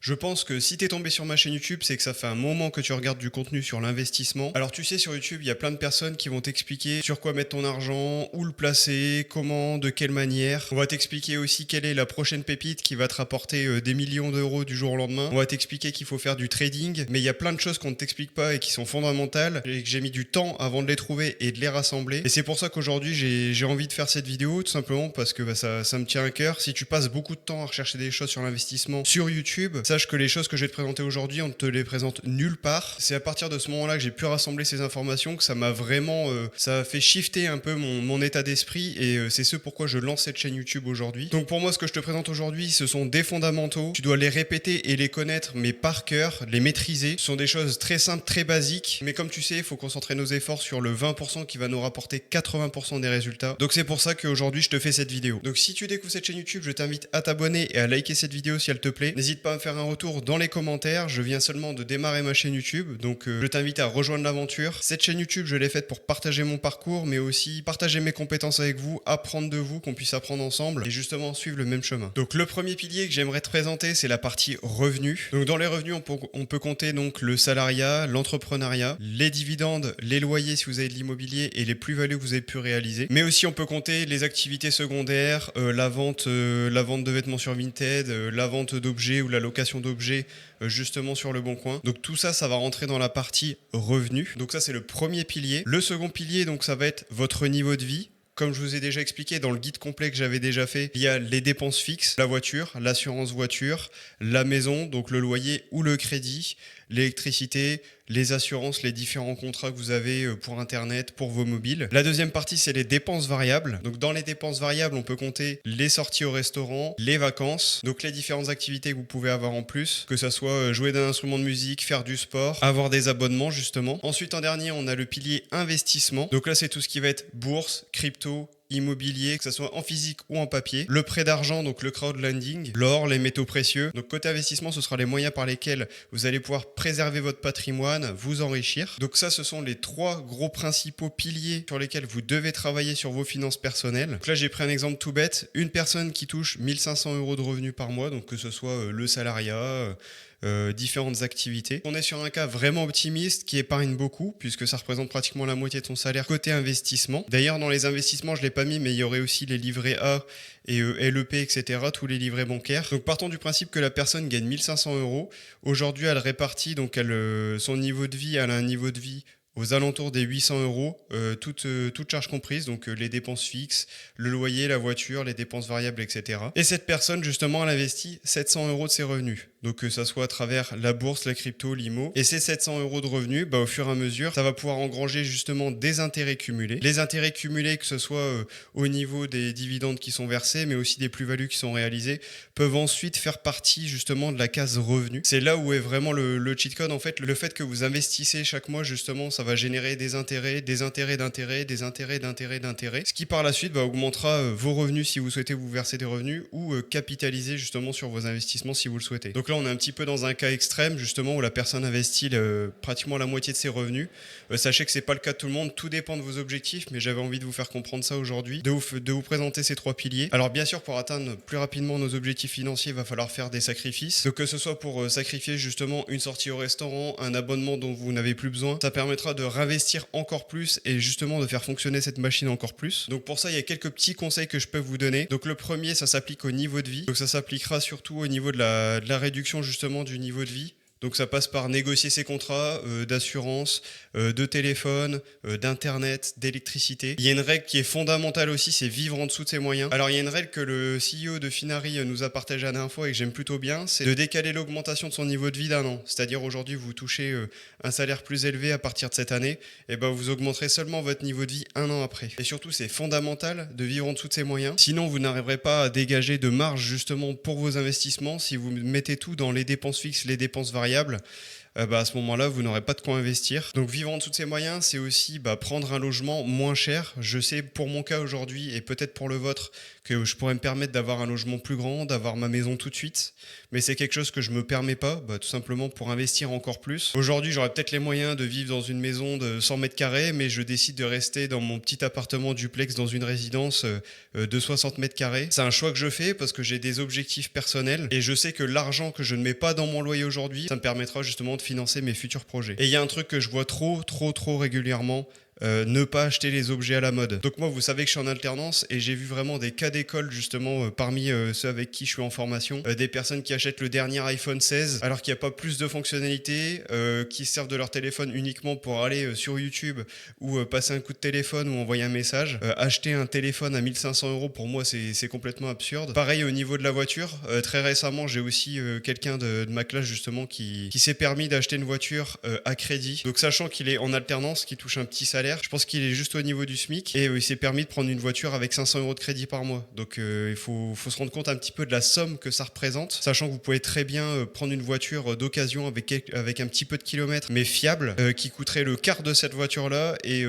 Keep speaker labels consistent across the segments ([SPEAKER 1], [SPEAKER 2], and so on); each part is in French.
[SPEAKER 1] Je pense que si t'es tombé sur ma chaîne YouTube, c'est que ça fait un moment que tu regardes du contenu sur l'investissement. Alors tu sais, sur YouTube, il y a plein de personnes qui vont t'expliquer sur quoi mettre ton argent, où le placer, comment, de quelle manière. On va t'expliquer aussi quelle est la prochaine pépite qui va te rapporter des millions d'euros du jour au lendemain. On va t'expliquer qu'il faut faire du trading, mais il y a plein de choses qu'on ne t'explique pas et qui sont fondamentales et que j'ai mis du temps avant de les trouver et de les rassembler. Et c'est pour ça qu'aujourd'hui, j'ai envie de faire cette vidéo, tout simplement parce que ça me tient à cœur. Si tu passes beaucoup de temps à rechercher des choses sur l'investissement sur YouTube, sache que les choses que je vais te présenter aujourd'hui, on ne te les présente nulle part. C'est à partir de ce moment-là que j'ai pu rassembler ces informations que ça m'a vraiment... ça a fait shifter un peu mon état d'esprit et c'est ce pourquoi je lance cette chaîne YouTube aujourd'hui. Donc pour moi, ce que je te présente aujourd'hui, ce sont des fondamentaux. Tu dois les répéter et les connaître, mais par cœur, les maîtriser. Ce sont des choses très simples, très basiques. Mais comme tu sais, il faut concentrer nos efforts sur le 20% qui va nous rapporter 80% des résultats. Donc c'est pour ça qu'aujourd'hui, je te fais cette vidéo. Donc si tu découvres cette chaîne YouTube, je t'invite à t'abonner et à liker cette vidéo si elle te plaît. N'hésite pas à me faire un retour dans les commentaires. Je viens seulement de démarrer ma chaîne YouTube, donc je t'invite à rejoindre l'aventure. Cette chaîne YouTube, je l'ai faite pour partager mon parcours, mais aussi partager mes compétences avec vous, apprendre de vous, qu'on puisse apprendre ensemble et justement suivre le même chemin. Donc le premier pilier que j'aimerais te présenter, c'est la partie revenus. Donc dans les revenus, on peut compter donc le salariat, l'entrepreneuriat, les dividendes, les loyers si vous avez de l'immobilier et les plus-values que vous avez pu réaliser. Mais aussi on peut compter les activités secondaires, la vente de vêtements sur Vinted, la vente d'objets ou la location d'objets justement sur le bon coin. Donc tout ça, ça va rentrer dans la partie revenus. Donc ça, c'est le premier pilier. Le second pilier, donc ça va être votre niveau de vie. Comme je vous ai déjà expliqué dans le guide complet que j'avais déjà fait, il y a les dépenses fixes, la voiture, l'assurance voiture, la maison, donc le loyer ou le crédit, l'électricité, les assurances, les différents contrats que vous avez pour Internet, pour vos mobiles. La deuxième partie, c'est les dépenses variables. Donc dans les dépenses variables, on peut compter les sorties au restaurant, les vacances, donc les différentes activités que vous pouvez avoir en plus, que ça soit jouer d'un instrument de musique, faire du sport, avoir des abonnements justement. Ensuite, en dernier, on a le pilier investissement. Donc là, c'est tout ce qui va être bourse, crypto, immobilier, que ce soit en physique ou en papier. Le prêt d'argent, donc le crowdlending, l'or, les métaux précieux. Donc côté investissement, ce sera les moyens par lesquels vous allez pouvoir préserver votre patrimoine, vous enrichir. Donc ça, ce sont les trois gros principaux piliers sur lesquels vous devez travailler sur vos finances personnelles. Donc là, j'ai pris un exemple tout bête. Une personne qui touche 1500 euros de revenus par mois, donc que ce soit le salariat, différentes activités. On est sur un cas vraiment optimiste qui épargne beaucoup puisque ça représente pratiquement la moitié de son salaire côté investissement. D'ailleurs, dans les investissements, je ne l'ai pas mis, mais il y aurait aussi les livrets A et LEP, etc., tous les livrets bancaires. Donc partons du principe que la personne gagne 1500 euros. Aujourd'hui, elle répartit, donc son niveau de vie, elle a un niveau de vie aux alentours des 800 euros, toutes charges comprises, donc les dépenses fixes, le loyer, la voiture, les dépenses variables, etc. Et cette personne, justement, elle investit 700 euros de ses revenus. Donc que ça soit à travers la bourse, la crypto, l'IMO. Et ces 700 euros de revenus, au fur et à mesure, ça va pouvoir engranger justement des intérêts cumulés. Les intérêts cumulés, que ce soit au niveau des dividendes qui sont versés, mais aussi des plus-values qui sont réalisées, peuvent ensuite faire partie justement de la case revenus. C'est là où est vraiment le cheat code. En fait, le fait que vous investissez chaque mois, justement, ça va générer des intérêts, des intérêts d'intérêts, des intérêts d'intérêts d'intérêts, ce qui par la suite augmentera vos revenus si vous souhaitez vous verser des revenus ou capitaliser justement sur vos investissements si vous le souhaitez. Donc là, on est un petit peu dans un cas extrême justement où la personne investit pratiquement la moitié de ses revenus. Sachez que c'est pas le cas de tout le monde, tout dépend de vos objectifs, mais j'avais envie de vous faire comprendre ça aujourd'hui, de vous présenter ces trois piliers. Alors bien sûr, pour atteindre plus rapidement nos objectifs financiers, il va falloir faire des sacrifices. Donc que ce soit pour sacrifier justement une sortie au restaurant, un abonnement dont vous n'avez plus besoin, ça permettra de réinvestir encore plus et justement de faire fonctionner cette machine encore plus. Donc pour ça, il y a quelques petits conseils que je peux vous donner. Donc le premier, ça s'applique au niveau de vie. Donc ça s'appliquera surtout au niveau de la réduction justement du niveau de vie. Donc ça passe par négocier ses contrats d'assurance, de téléphone, d'internet, d'électricité. Il y a une règle qui est fondamentale aussi, c'est vivre en dessous de ses moyens. Alors il y a une règle que le CEO de Finari nous a partagée la dernière fois et que j'aime plutôt bien, c'est de décaler l'augmentation de son niveau de vie d'un an. C'est-à-dire aujourd'hui vous touchez un salaire plus élevé à partir de cette année, et vous augmenterez seulement votre niveau de vie un an après. Et surtout c'est fondamental de vivre en dessous de ses moyens. Sinon vous n'arriverez pas à dégager de marge justement pour vos investissements si vous mettez tout dans les dépenses fixes, les dépenses variables. à ce moment-là, vous n'aurez pas de quoi investir. Donc vivre en dessous de ses moyens, c'est aussi prendre un logement moins cher. Je sais pour mon cas aujourd'hui et peut-être pour le vôtre que je pourrais me permettre d'avoir un logement plus grand, d'avoir ma maison tout de suite, mais c'est quelque chose que je me permets pas, tout simplement pour investir encore plus. Aujourd'hui, j'aurais peut-être les moyens de vivre dans une maison de 100 mètres carrés, mais je décide de rester dans mon petit appartement duplex dans une résidence de 60 mètres carrés. C'est un choix que je fais parce que j'ai des objectifs personnels et je sais que l'argent que je ne mets pas dans mon loyer aujourd'hui, ça me permettra justement de financer mes futurs projets. Et il y a un truc que je vois trop régulièrement, ne pas acheter les objets à la mode. Donc moi, vous savez que je suis en alternance et j'ai vu vraiment des cas d'école justement parmi ceux avec qui je suis en formation, des personnes qui achètent le dernier iPhone 16 alors qu'il n'y a pas plus de fonctionnalités, qui se servent de leur téléphone uniquement pour aller sur YouTube ou passer un coup de téléphone ou envoyer un message. Acheter un téléphone à 1500 euros, pour moi, c'est complètement absurde. Pareil au niveau de la voiture, très récemment, j'ai aussi quelqu'un de ma classe justement qui s'est permis d'acheter une voiture à crédit. Donc sachant qu'il est en alternance, qu'il touche un petit salaire, je pense qu'il est juste au niveau du SMIC et il s'est permis de prendre une voiture avec 500 euros de crédit par mois. Donc il faut se rendre compte un petit peu de la somme que ça représente, sachant que vous pouvez très bien prendre une voiture d'occasion avec un petit peu de kilomètres, mais fiable, qui coûterait le quart de cette voiture-là et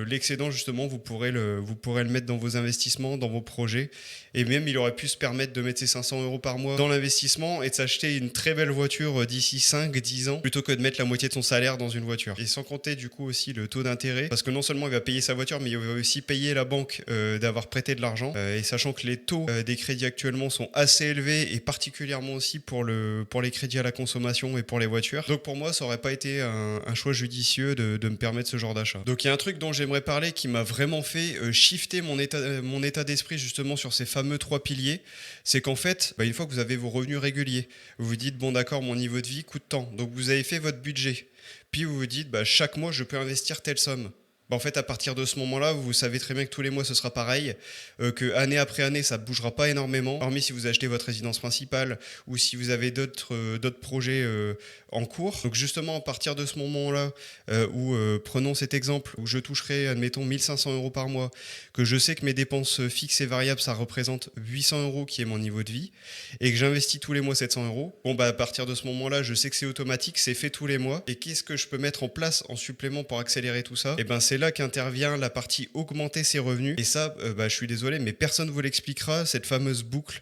[SPEAKER 1] l'excédent justement, vous pourrez le mettre dans vos investissements, dans vos projets. Et même, il aurait pu se permettre de mettre ses 500 euros par mois dans l'investissement et de s'acheter une très belle voiture d'ici 5-10 ans plutôt que de mettre la moitié de son salaire dans une voiture. Et sans compter du coup aussi le taux d'intérêt, parce que non seulement il va payer sa voiture, mais il va aussi payer la banque d'avoir prêté de l'argent. Et sachant que les taux des crédits actuellement sont assez élevés et particulièrement aussi pour les crédits à la consommation et pour les voitures. Donc pour moi, ça aurait pas été un choix judicieux de me permettre ce genre d'achat. Donc il y a un truc dont j'aimerais parler qui m'a vraiment fait shifter mon état d'esprit justement sur ces fameux 3 piliers, c'est qu'en fait, une fois que vous avez vos revenus réguliers, vous vous dites, bon d'accord, mon niveau de vie coûte tant, donc vous avez fait votre budget, puis vous vous dites, chaque mois je peux investir telle somme. En fait, à partir de ce moment-là, vous savez très bien que tous les mois ce sera pareil, que année après année ça ne bougera pas énormément, hormis si vous achetez votre résidence principale ou si vous avez d'autres projets en cours. Donc justement, à partir de ce moment-là, où prenons cet exemple, où je toucherai, admettons, 1500 euros par mois, que je sais que mes dépenses fixes et variables, ça représente 800 euros qui est mon niveau de vie, et que j'investis tous les mois 700 euros, à partir de ce moment-là, je sais que c'est automatique, c'est fait tous les mois, et qu'est-ce que je peux mettre en place en supplément pour accélérer tout ça? Et c'est là qu'intervient la partie augmenter ses revenus, et ça, je suis désolé, mais personne ne vous l'expliquera, cette fameuse boucle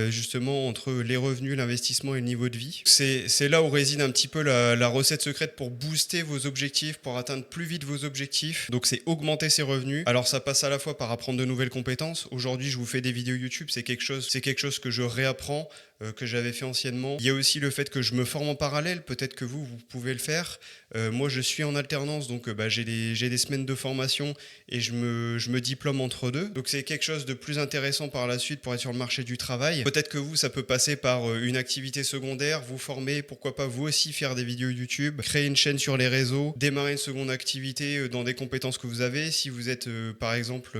[SPEAKER 1] justement entre les revenus, l'investissement et le niveau de vie. C'est là où réside un petit peu la recette secrète pour booster vos objectifs, pour atteindre plus vite vos objectifs. Donc c'est augmenter ses revenus. Alors ça passe à la fois par apprendre de nouvelles compétences. Aujourd'hui, je vous fais des vidéos YouTube, c'est quelque chose que je réapprends, que j'avais fait anciennement. Il y a aussi le fait que je me forme en parallèle, peut-être que vous pouvez le faire. Moi je suis en alternance, donc j'ai des semaines de formation et je me diplôme entre deux. Donc c'est quelque chose de plus intéressant par la suite pour être sur le marché du travail. Peut-être que vous, ça peut passer par une activité secondaire, vous former, pourquoi pas vous aussi faire des vidéos YouTube, créer une chaîne sur les réseaux, démarrer une seconde activité dans des compétences que vous avez. Si vous êtes par exemple,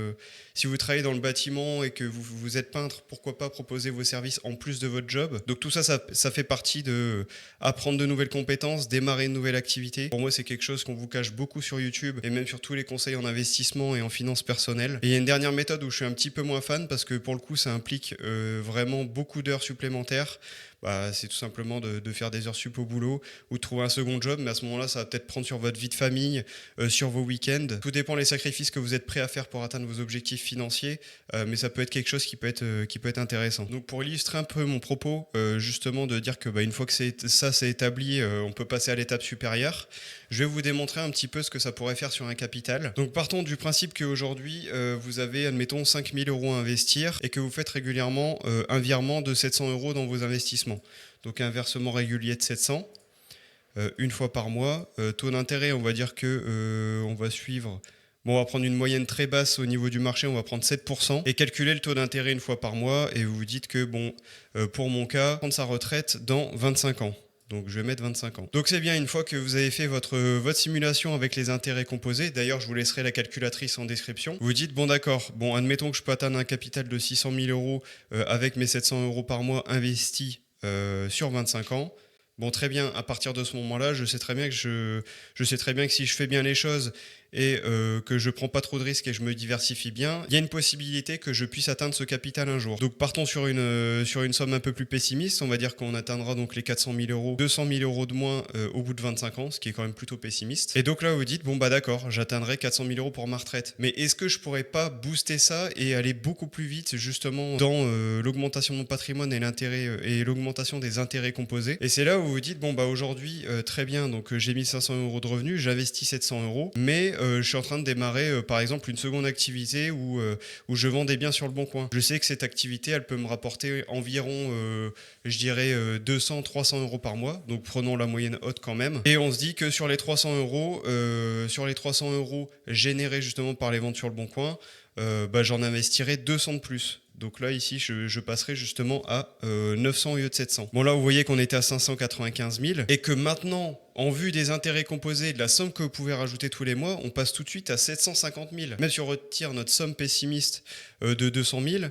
[SPEAKER 1] si vous travaillez dans le bâtiment et que vous êtes peintre, pourquoi pas proposer vos services en plus de votre job. Donc tout ça fait partie de apprendre de nouvelles compétences, démarrer une nouvelle activité. Pour moi, c'est quelque chose qu'on vous cache beaucoup sur YouTube et même sur tous les conseils en investissement et en finances personnelles. Et il y a une dernière méthode où je suis un petit peu moins fan parce que pour le coup, ça implique vraiment beaucoup d'heures supplémentaires. C'est tout simplement de faire des heures sup au boulot ou de trouver un second job, mais à ce moment-là, ça va peut-être prendre sur votre vie de famille, sur vos week-ends. Tout dépend des sacrifices que vous êtes prêt à faire pour atteindre vos objectifs financiers, mais ça peut être quelque chose qui peut être intéressant. Donc pour illustrer un peu mon propos, justement de dire que une fois que c'est établi, on peut passer à l'étape supérieure, je vais vous démontrer un petit peu ce que ça pourrait faire sur un capital. Donc partons du principe qu'aujourd'hui, vous avez, admettons, 5000 euros à investir et que vous faites régulièrement un virement de 700 euros dans vos investissements. Donc un versement régulier de 700 une fois par mois. Taux d'intérêt, on va dire que on va suivre. Bon, on va prendre une moyenne très basse au niveau du marché, on va prendre 7% et calculer le taux d'intérêt une fois par mois. Et vous vous dites que pour mon cas, prendre sa retraite dans 25 ans. Donc je vais mettre 25 ans. Donc c'est bien, une fois que vous avez fait votre simulation avec les intérêts composés, d'ailleurs je vous laisserai la calculatrice en description, vous dites bon d'accord, admettons que je peux atteindre un capital de 600 000 euros avec mes 700 euros par mois investis sur 25 ans. Bon, très bien, à partir de ce moment-là, je sais très bien que si je fais bien les choses et que je prends pas trop de risques et je me diversifie bien, il y a une possibilité que je puisse atteindre ce capital un jour. Donc partons sur une somme un peu plus pessimiste, on va dire qu'on atteindra donc les 400 000 euros, 200 000 euros de moins au bout de 25 ans, ce qui est quand même plutôt pessimiste. Et donc là vous dites, bon bah d'accord, j'atteindrai 400 000 euros pour ma retraite. Mais est-ce que je pourrais pas booster ça et aller beaucoup plus vite justement dans l'augmentation de mon patrimoine et l'intérêt et l'augmentation des intérêts composés? Et c'est là où vous dites, bon bah aujourd'hui très bien, donc j'ai 1500 euros de revenus, j'investis 700 euros, mais je suis en train de démarrer par exemple une seconde activité où je vends des biens sur le bon coin. Je sais que cette activité elle peut me rapporter environ je dirais 200-300 euros par mois, donc prenons la moyenne haute quand même, et on se dit que sur les 300 euros générés justement par les ventes sur le bon coin, bah, j'en investirai 200 de plus. Donc là, ici, je passerai justement à 900 au lieu de 700. Bon, là, vous voyez qu'on était à 595 000 et que maintenant, en vue des intérêts composés et de la somme que vous pouvez rajouter tous les mois, on passe tout de suite à 750 000. Même si on retire notre somme pessimiste de 200 000,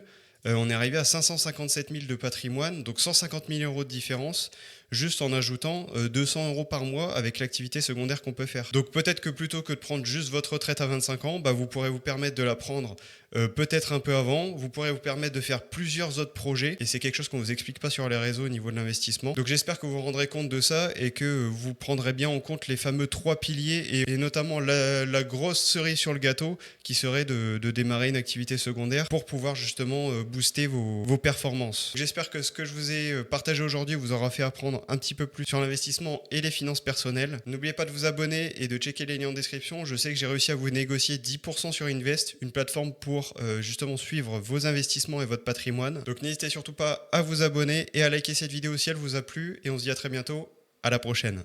[SPEAKER 1] on est arrivé à 557 000 de patrimoine, donc 150 000 euros de différence, juste en ajoutant 200 euros par mois avec l'activité secondaire qu'on peut faire. Donc peut-être que plutôt que de prendre juste votre retraite à 25 ans, bah, vous pourrez vous permettre de la prendre peut-être un peu avant, vous pourrez vous permettre de faire plusieurs autres projets, et c'est quelque chose qu'on ne vous explique pas sur les réseaux au niveau de l'investissement. Donc j'espère que vous vous rendrez compte de ça et que vous prendrez bien en compte les fameux 3 piliers et notamment la grosse cerise sur le gâteau qui serait de démarrer une activité secondaire pour pouvoir justement booster vos performances. J'espère que ce que je vous ai partagé aujourd'hui vous aura fait apprendre un petit peu plus sur l'investissement et les finances personnelles. N'oubliez pas de vous abonner et de checker les liens en description. Je sais que j'ai réussi à vous négocier 10% sur Invest, une plateforme pour justement suivre vos investissements et votre patrimoine. Donc n'hésitez surtout pas à vous abonner et à liker cette vidéo si elle vous a plu, et on se dit à très bientôt, à la prochaine.